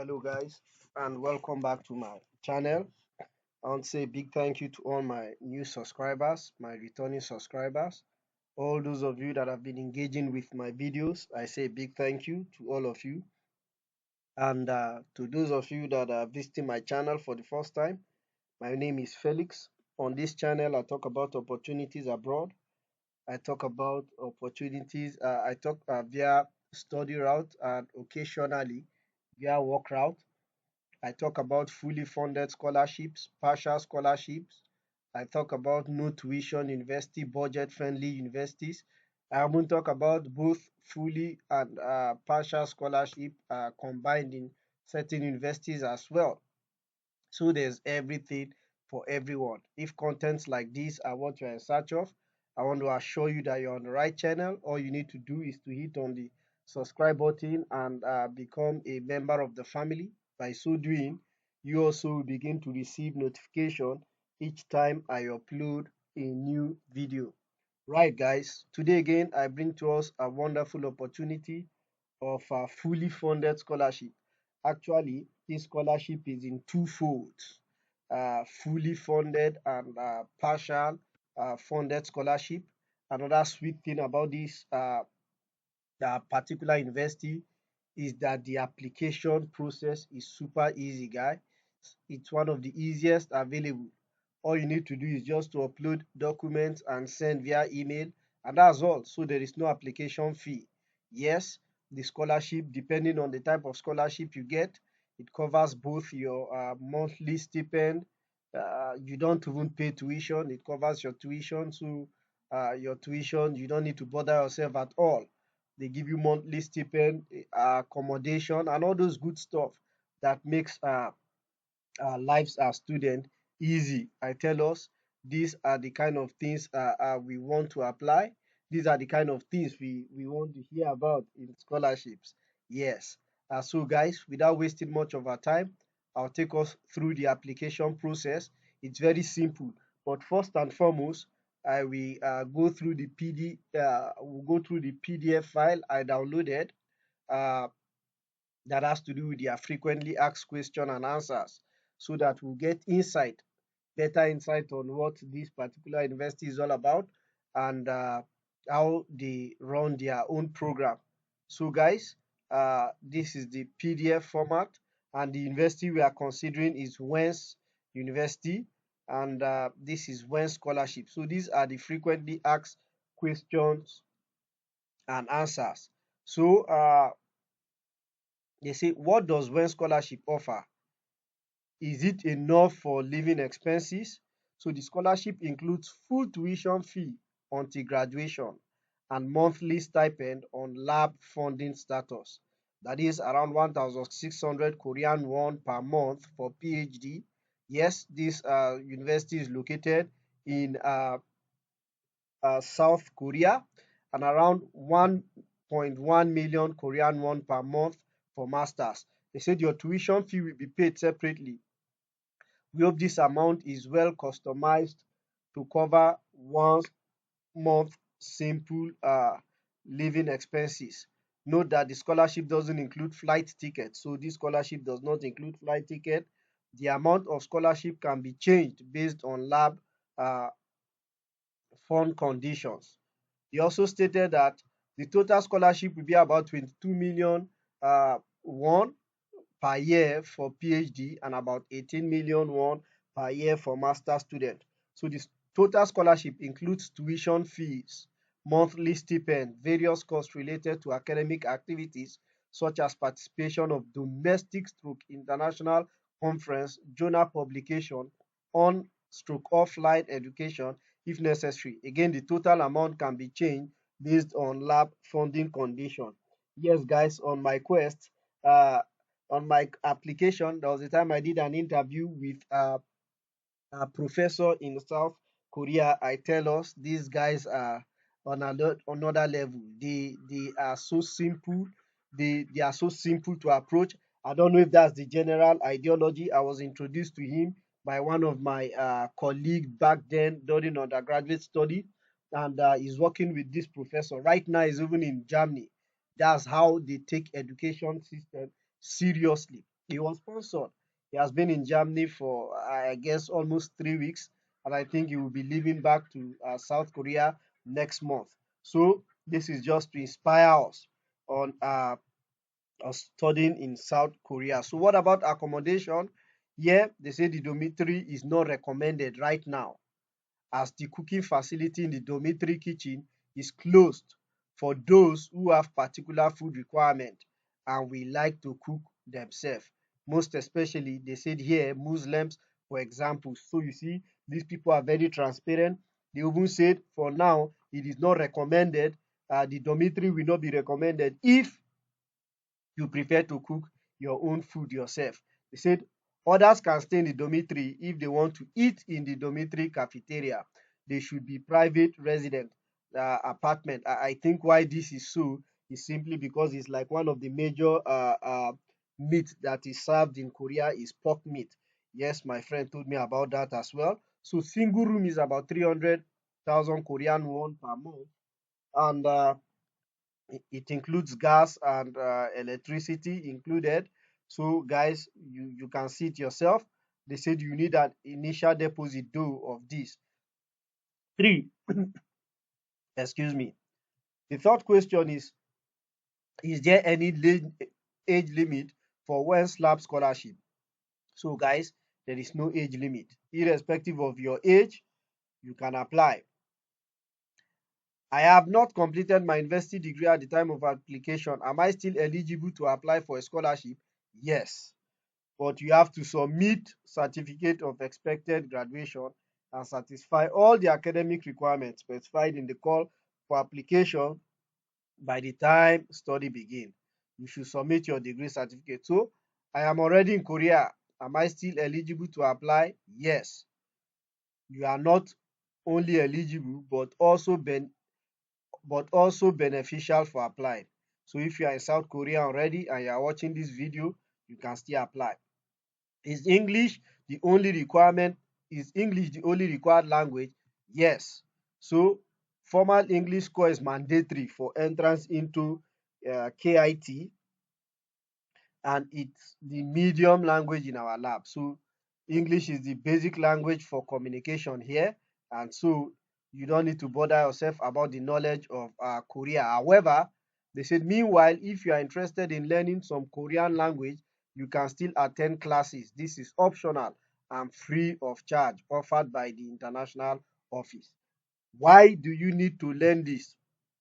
Hello guys, and welcome back to my channel. I want to say a big thank you to all my new subscribers, my returning subscribers, all those of you that have been engaging with my videos. I say a big thank you to all of you. And to those of you that are visiting my channel for the first time, my name is Felix. On this channel, I talk about opportunities abroad. I talk about opportunities. I talk via study route and occasionally via work route. I talk about fully funded scholarships, partial scholarships. I talk about no tuition university, budget friendly universities. I even talk about both fully and partial scholarship combined in certain universities as well. So there's everything for everyone. If contents like this are what you're in search of, I want to assure you that you're on the right channel. All you need to do is to hit on the subscribe button and become a member of the family. By so doing, you also will begin to receive notification each time I upload a new video. Right, guys, today again, I bring to us a wonderful opportunity of a fully funded scholarship. Actually, this scholarship is in two folds, fully funded and partial funded scholarship. Another sweet thing about this particular university is that the application process is super easy, guys. It's one of the easiest available. All you need to do is just to upload documents and send via email, and that's all. So there is no application fee. Yes, the scholarship, depending on the type of scholarship you get, it covers both your monthly stipend. You don't even pay tuition, it covers your tuition. So your tuition, you don't need to bother yourself at all. They give you monthly stipend, accommodation, and all those good stuff that makes lives as student easy. I tell us these are the kind of things we want to apply. These are the kind of things we want to hear about in scholarships. Yes. So guys, without wasting much of our time, I'll take us through the application process. It's very simple. But first and foremost, I will go through the PDF file I downloaded. Uh, that has to do with their frequently asked question and answers so that we'll get better insight on what this particular university is all about and how they run their own program. So guys, this is the PDF format, and the university we are considering is Wens University, and this is Wens Scholarship. So these are the frequently asked questions and answers. So they say, what does Wens Scholarship offer? Is it enough for living expenses? So the scholarship includes full tuition fee until graduation and monthly stipend on lab funding status. That is around 1,600 Korean won per month for PhD. Yes, this university is located in South Korea, and around 1.1 million Korean won per month for masters. They said your tuition fee will be paid separately. We hope this amount is well customized to cover 1 month simple living expenses. Note that the scholarship doesn't include flight tickets, so this scholarship does not include flight ticket. The amount of scholarship can be changed based on lab uh, fund conditions. He also stated that the total scholarship will be about 22 million won per year for PhD and about 18 million won per year for master student. So the total scholarship includes tuition fees, monthly stipend, various costs related to academic activities such as participation of domestic stroke international conference, journal publication, on stroke offline education if necessary. Again, the total amount can be changed based on lab funding condition. Yes, guys, uh, on my application, there was a time I did an interview with a professor in South Korea. I tell us these guys are on another level. They are so simple. They are so simple to approach. I don't know if that's the general ideology. I was introduced to him by one of my colleagues back then during undergraduate study, and he's working with this professor right now. He's even in Germany. That's how they take education system seriously. He was sponsored. He has been in Germany for, I guess, almost 3 weeks, and I think he will be leaving back to South Korea next month. So this is just to inspire us on studying in South Korea. So what about accommodation? Yeah, they say the dormitory is not recommended right now, as the cooking facility in the dormitory kitchen is closed for those who have particular food requirement and we like to cook themselves. Most especially, they said here, Muslims, for example. So you see, these people are very transparent. They even said for now, it is not recommended. The dormitory will not be recommended if you prefer to cook your own food yourself. They said others can stay in the dormitory if they want to eat in the dormitory cafeteria. They should be private resident apartment. I think why this is so is simply because it's like one of the major meat that is served in Korea is pork meat. Yes, my friend told me about that as well. So single room is about 300,000 Korean won per month, and it includes gas and electricity included. So guys, you can see it yourself. They said you need an initial deposit though of this. Three, excuse me. The third question is there any age limit for when slab scholarship? So guys, there is no age limit. Irrespective of your age, you can apply. I have not completed my university degree at the time of application. Am I still eligible to apply for a scholarship? Yes, but you have to submit certificate of expected graduation and satisfy all the academic requirements specified in the call for application by the time study begin. You should submit your degree certificate. So, I am already in Korea. Am I still eligible to apply? Yes. You are not only eligible but also beneficial for applying. So if you are in South Korea already and you are watching this video, you can still apply. Is English the only requirement? Is English the only required language? Yes. So formal English score is mandatory for entrance into KIT, and it's the medium language in our lab. So English is the basic language for communication here, and so you don't need to bother yourself about the knowledge of Korea. However, they said meanwhile, if you are interested in learning some Korean language, you can still attend classes. This is optional and free of charge, offered by the international office. Why do you need to learn this?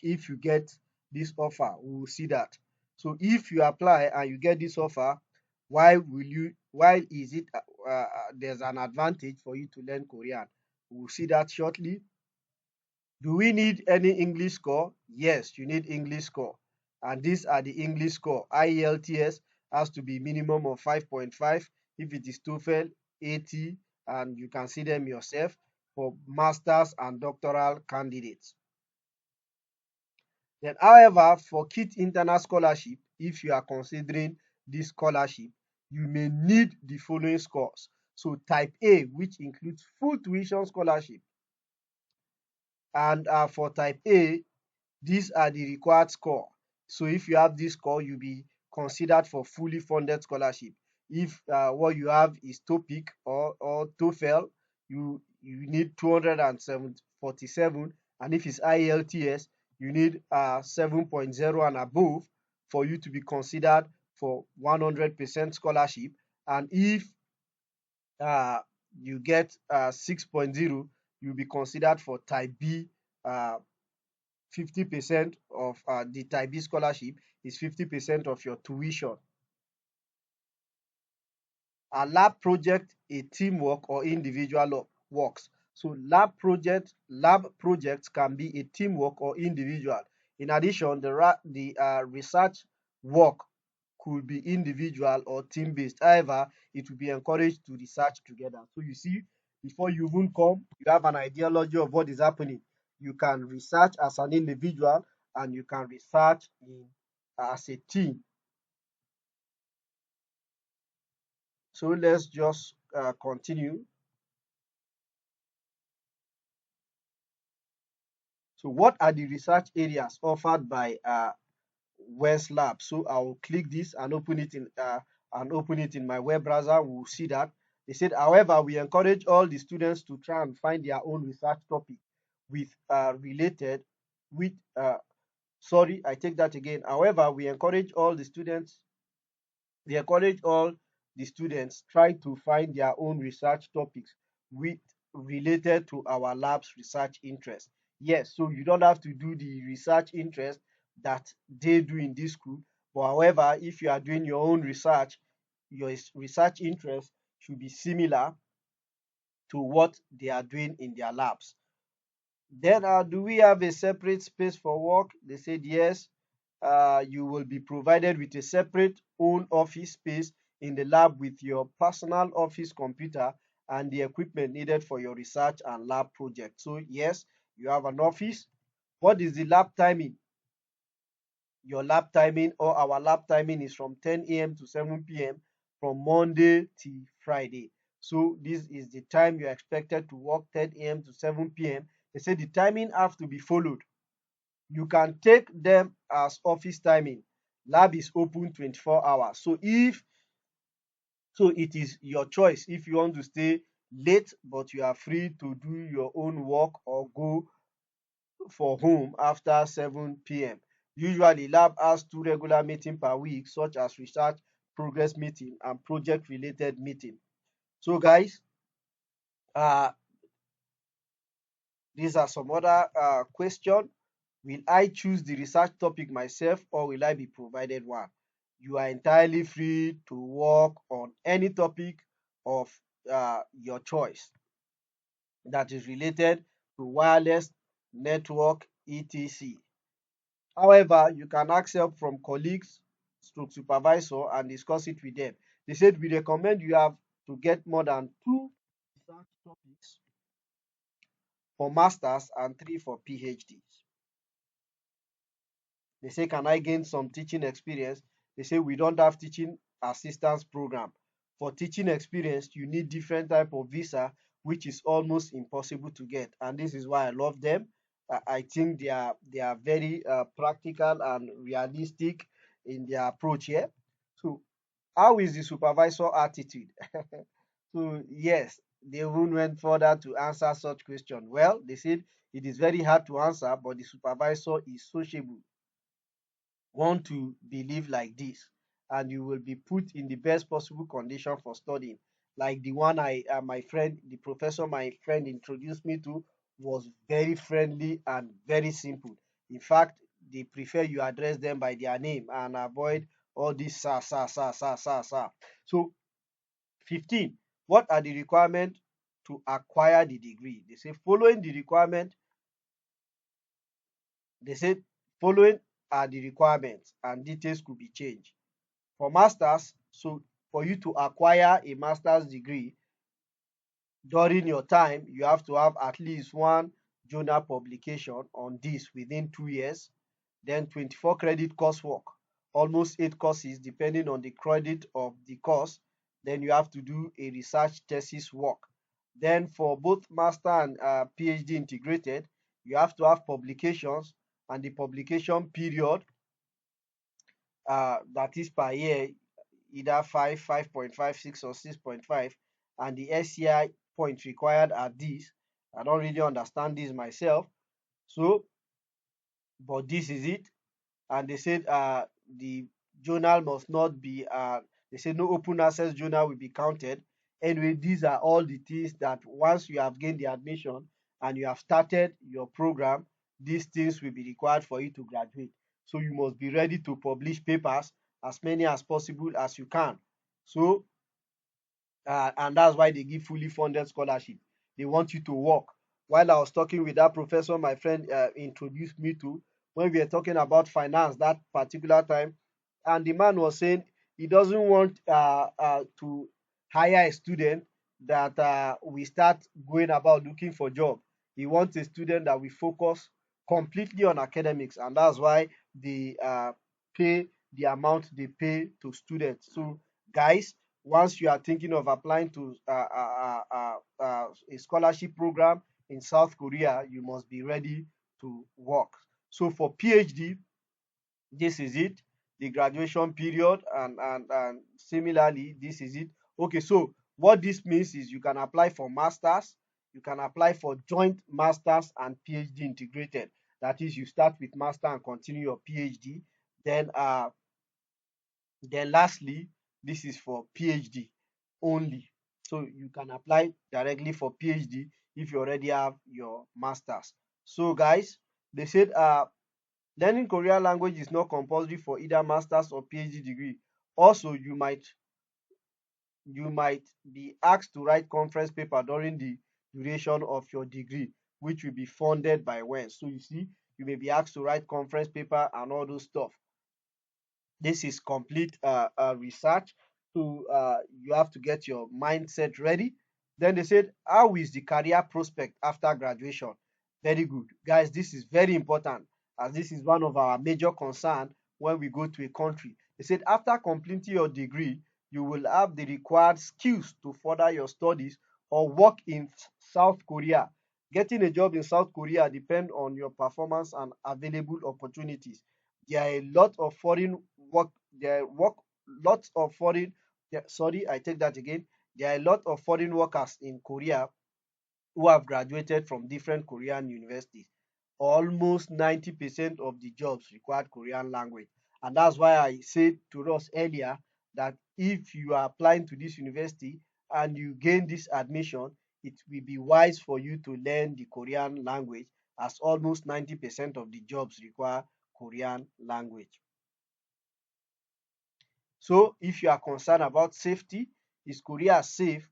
If you get this offer, we will see that. So if you apply and you get this offer, why is it there's an advantage for you to learn Korean? We will see that shortly. Do we need any English score? Yes, you need English score. And these are the English score. IELTS has to be minimum of 5.5. If it is TOEFL, 80, and you can see them yourself for masters and doctoral candidates. Then, however, for KIT internal scholarship, if you are considering this scholarship, you may need the following scores. So type A, which includes full tuition scholarship, and for type A, these are the required score. So if you have this score, you'll be considered for fully funded scholarship. If what you have is TOPIC or TOEFL, you need 247, and if it's IELTS, you need 7.0 and above for you to be considered for 100% scholarship. And if uh, you get 6.0, you'll be considered for type B. 50% of the type B scholarship is 50% of your tuition. A lab project, a teamwork or individual works. So lab projects can be a teamwork or individual. In addition, the research work could be individual or team-based. However, it will be encouraged to research together. So you see, before you even come, you have an ideology of what is happening. You can research as an individual and you can research as a team. So let's just continue. So what are the research areas offered by West Lab? So I will click this and open it in and open it in my web browser, we'll see that. They said, however, we encourage all the students to try and find their own research topic with related with sorry, I take that again. However, we encourage all the students try to find their own research topics with related to our lab's research interest. Yes, so you don't have to do the research interest that they do in this school. But however, if you are doing your own research, your research interest should be similar to what they are doing in their labs. Then, do we have a separate space for work? They said yes. You will be provided with a separate own office space in the lab with your personal office computer and the equipment needed for your research and lab project. So, yes, you have an office. What is the lab timing? Your lab timing or our lab timing is from 10 a.m. to 7 p.m. from Monday to Friday. So this is the time you're expected to work, 10 a.m. to 7 p.m. They say the timing have to be followed. You can take them as office timing. Lab is open 24 hours. So it is your choice if you want to stay late, but you are free to do your own work or go for home after 7 p.m. Usually, lab has two regular meetings per week, such as research progress meeting and project related meeting. So, guys, uh, these are some other questions. Will I choose the research topic myself or will I be provided one? You are entirely free to work on any topic of your choice that is related to wireless network, etc. However, you can ask help from colleagues, stroke supervisor, and discuss it with them. They said we recommend you have to get more than two research topics for masters and three for PhDs. They say, can I gain some teaching experience? They say we don't have teaching assistance program. For teaching experience, you need different type of visa, which is almost impossible to get. And this is why I love them. I think they are very practical and realistic in their approach here. So, how is the supervisor attitude? So yes, they even went further to answer such question. Well, they said it is very hard to answer, but the supervisor is sociable, want to believe like this, and you will be put in the best possible condition for studying. Like the one my friend, the professor my friend introduced me to was very friendly and very simple. In fact, they prefer you address them by their name and avoid all this sir, sir, sir, sir, sir, sir. So 15. What are the requirements to acquire the degree? They say following the requirement, they said following are the requirements and details could be changed. For masters, so for you to acquire a master's degree during your time, you have to have at least one journal publication on this within 2 years. Then 24 credit coursework, almost 8 courses depending on the credit of the course. Then you have to do a research thesis work. Then for both master and PhD integrated, you have to have publications, and the publication period that is per year, either 5, 5.5, 6, or 6.5, and the SCI points required are these. I don't really understand this myself. So, but this is it. And they said the journal must not be, they said no open access journal will be counted. Anyway, these are all the things that once you have gained the admission and you have started your program, these things will be required for you to graduate. So you must be ready to publish papers as many as possible as you can. So and that's why they give fully funded scholarship. They want you to work. While I was talking with that professor, my friend introduced me to, when we were talking about finance that particular time, and the man was saying he doesn't want to hire a student that we start going about looking for job. He wants a student that we focus completely on academics, and that's why they pay the amount they pay to students. So, guys, once you are thinking of applying to a scholarship program in South Korea, you must be ready to work. So for PhD, this is it. the graduation period, and similarly, this is it. Okay, so what this means is you can apply for masters, you can apply for joint masters and PhD integrated. That is, you start with master and continue your PhD. Then lastly, this is for PhD only. So you can apply directly for PhD if you already have your masters. So guys, they said learning Korean language is not compulsory for either master's or PhD degree. Also, you might be asked to write conference paper during the duration of your degree, which will be funded by when. So you see, you may be asked to write conference paper and all those stuff. This is complete research. So you have to get your mindset ready. Then they said, how is the career prospect after graduation? Very good. Guys, this is very important, as this is one of our major concern when we go to a country. They said after completing your degree, you will have the required skills to further your studies or work in South Korea. Getting a job in South Korea depends on your performance and available opportunities. There are a lot of foreign work there are work lots of foreign sorry, I take that again. There are a lot of foreign workers in Korea who have graduated from different Korean universities. Almost 90% of the jobs required Korean language. And that's why I said to us earlier that if you are applying to this university and you gain this admission, it will be wise for you to learn the Korean language, as almost 90% of the jobs require Korean language. So if you are concerned about safety, is Korea safe?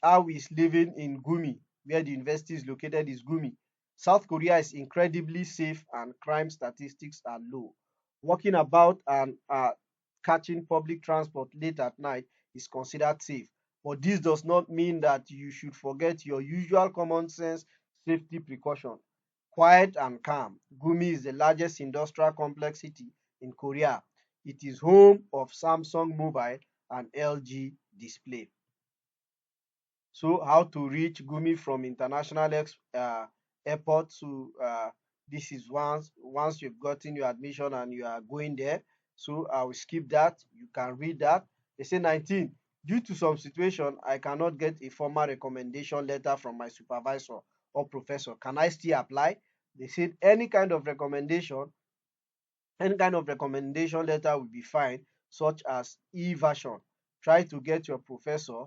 How is living in Gumi, where the university is located, is Gumi? South Korea is incredibly safe and crime statistics are low. Walking about and catching public transport late at night is considered safe. But this does not mean that you should forget your usual common sense safety precaution. Quiet and calm. Gumi is the largest industrial complexity in Korea. It is home of Samsung Mobile and LG Display. So how to reach Gumi from international airport to this is once you've gotten your admission and you are going there. So I will skip that. You can read that. They say 19. Due to some situation, I cannot get a formal recommendation letter from my supervisor or professor. Can I still apply? They said any kind of recommendation letter will be fine, such as e-version. Try to get your professor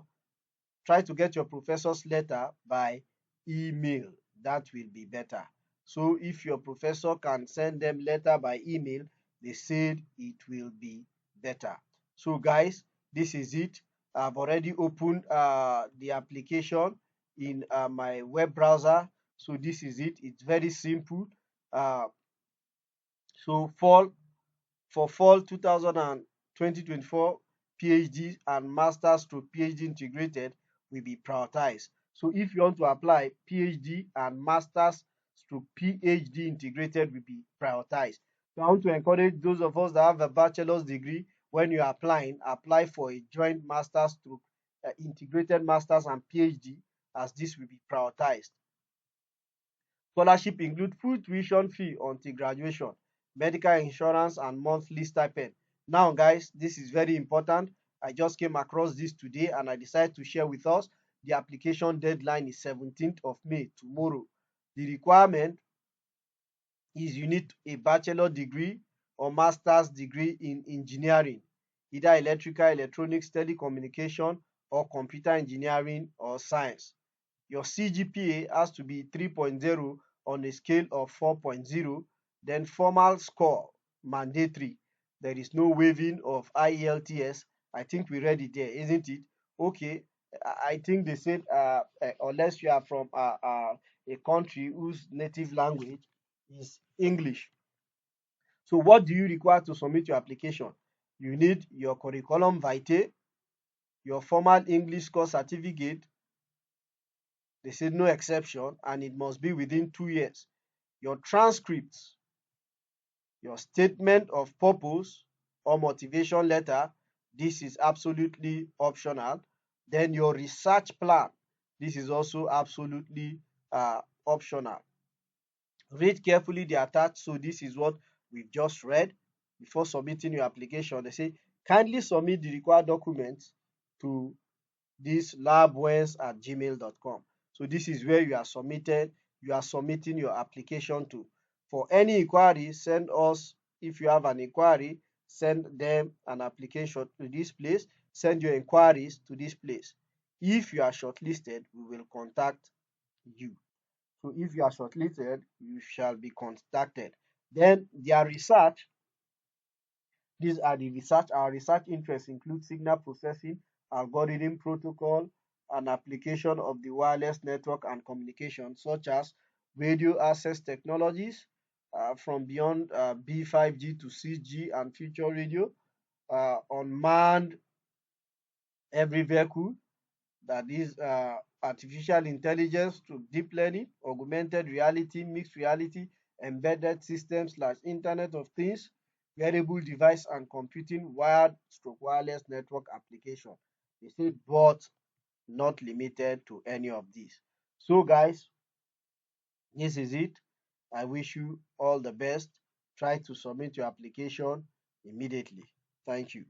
Try to get your professor's letter by email. That will be better. So if your professor can send them letter by email, they said it will be better. So guys, this is it. I've already opened the application in my web browser. So this is it. It's very simple. Uh, so for fall 2024, PhD and masters to PhD integrated will be prioritized. So if you want to apply, PhD and masters to PhD integrated will be prioritized. So I want to encourage those of us that have a bachelor's degree, when you are applying, apply for a joint masters to integrated masters and PhD, as this will be prioritized. Scholarship include full tuition fee until graduation, medical insurance, and monthly stipend. Now, guys, this is very important. I just came across this today and I decided to share with us. The application deadline is 17th of May, tomorrow. The requirement is you need a bachelor degree or master's degree in engineering, either electrical, electronics, telecommunication, or computer engineering or science. Your CGPA has to be 3.0 on a scale of 4.0. Then formal score mandatory. There is no waiving of IELTS. I think we read it there, isn't it? Okay. I think they said unless you are from a country whose native language is English. So what do you require to submit your application? You need your curriculum vitae, your formal English course certificate. They said no exception, and it must be within 2 years. Your transcripts, your statement of purpose or motivation letter, this is absolutely optional. Then your research plan, this is also absolutely optional. Read carefully the attached. So this is what we've just read. before submitting your application. They say kindly submit the required documents to this labwens@gmail.com. So this is where you are submitting your application to. For any inquiry, send us. If you have an inquiry, send them an application to this place. Send your inquiries to this place. If you are shortlisted, we will contact you. So if you are shortlisted, you shall be contacted. Then their research, these are the research. Our research interests include signal processing, algorithm protocol, and application of the wireless network and communication, such as radio access technologies from beyond B5G to 6G and future radio, unmanned every vehicle, that is artificial intelligence to deep learning, augmented reality, mixed reality, embedded systems like Internet of Things, wearable device and computing, wired stroke wireless network application. They say but not limited to any of these. So guys, this is it. I wish you all the best. Try to submit your application immediately. Thank you.